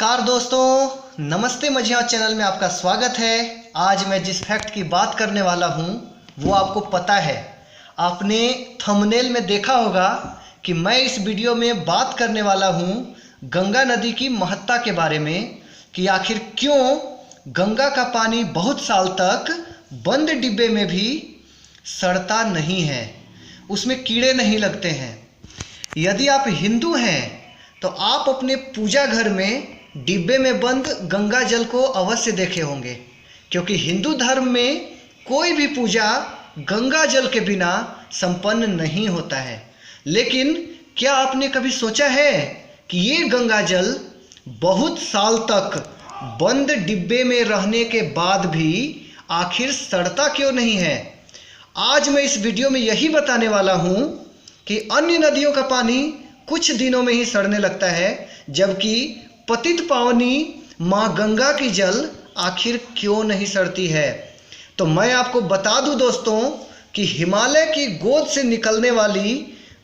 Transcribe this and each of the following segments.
Car दोस्तों, नमस्ते Majhiya channel में आपका स्वागत है। आज मैं जिस फैक्ट की बात करने वाला हूँ वो आपको पता है। आपने थंबनेल में देखा होगा कि मैं इस वीडियो में बात करने वाला हूँ गंगा नदी की महत्ता के बारे में कि आखिर क्यों गंगा का पानी बहुत साल तक बंद डिब्बे में भी सड़ता नहीं है, उसमें कीड़े नहीं लगते हैं। यदि आप हिंदू हैं तो आप अपने पूजा घर में डिब्बे में बंद गंगा जल को अवश्य देखे होंगे, क्योंकि हिंदू धर्म में कोई भी पूजा गंगा जल के बिना संपन्न नहीं होता है। लेकिन क्या आपने कभी सोचा है कि ये गंगा जल बहुत साल तक बंद डिब्बे में रहने के बाद भी आखिर सड़ता क्यों नहीं है? आज मैं इस वीडियो में यही बताने वाला हूँ कि अन्य नदियों का पानी कुछ दिनों में ही सड़ने लगता है, जबकि पतित पावनी माँ गंगा की जल आखिर क्यों नहीं सड़ती है। तो मैं आपको बता दूं दोस्तों कि हिमालय की गोद से निकलने वाली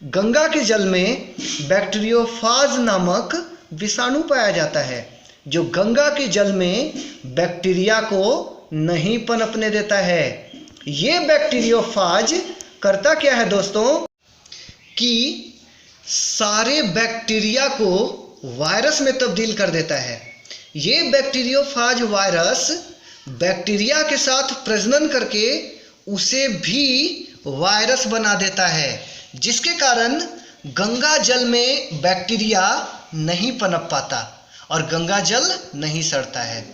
गंगा के जल में बैक्टीरियोफाज नामक विषाणु पाया जाता है, जो गंगा के जल में बैक्टीरिया को नहीं पनपने देता है। ये बैक्टीरियोफाज करता क्या है दोस्तों कि सारे बैक्टीरिया को वायरस में तब्दील कर देता है। ये बैक्टीरियोफाज वायरस बैक्टीरिया के साथ प्रजनन करके उसे भी वायरस बना देता है, जिसके कारण गंगा जल में बैक्टीरिया नहीं पनप पाता और गंगा जल नहीं सड़ता है।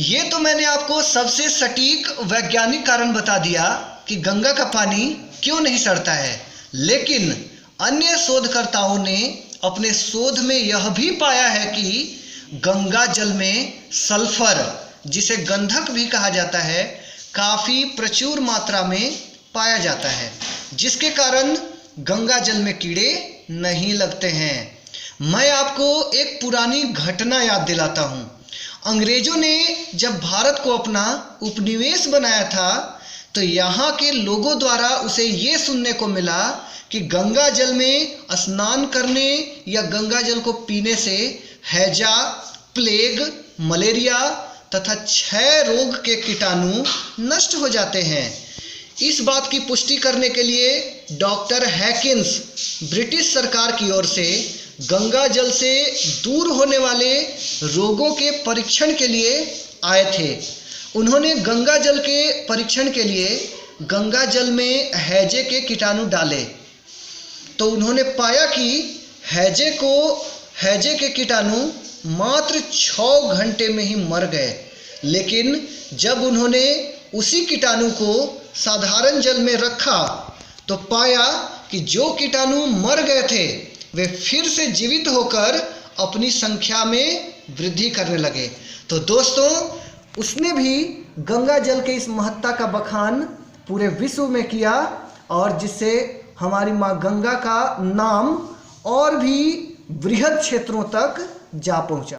ये तो मैंने आपको सबसे सटीक वैज्ञानिक कारण बता दिया कि गंगा का पानी क्यों नहीं सड़ता है। लेकिन अन्य शोधकर्ताओं ने अपने शोध में यह भी पाया है कि गंगा जल में सल्फर, जिसे गंधक भी कहा जाता है, काफ़ी प्रचुर मात्रा में पाया जाता है, जिसके कारण गंगा जल में कीड़े नहीं लगते हैं। मैं आपको एक पुरानी घटना याद दिलाता हूँ। अंग्रेजों ने जब भारत को अपना उपनिवेश बनाया था तो यहाँ के लोगों द्वारा उसे ये सुनने को मिला कि गंगा जल में स्नान करने या गंगा जल को पीने से हैजा, प्लेग, मलेरिया तथा क्षय रोग के कीटाणु नष्ट हो जाते हैं। इस बात की पुष्टि करने के लिए डॉक्टर हैकिंस ब्रिटिश सरकार की ओर से गंगा जल से दूर होने वाले रोगों के परीक्षण के लिए आए थे। उन्होंने गंगा जल के परीक्षण के लिए गंगा जल में हैजे के कीटाणु डाले तो उन्होंने पाया कि हैजे के कीटाणु मात्र 6 घंटे में ही मर गए। लेकिन जब उन्होंने उसी कीटाणु को साधारण जल में रखा तो पाया कि जो कीटाणु मर गए थे वे फिर से जीवित होकर अपनी संख्या में वृद्धि करने लगे। तो दोस्तों, उसने भी गंगा जल के इस महत्ता का बखान पूरे विश्व में किया और जिससे हमारी माँ गंगा का नाम और भी बृहद क्षेत्रों तक जा पहुँचा।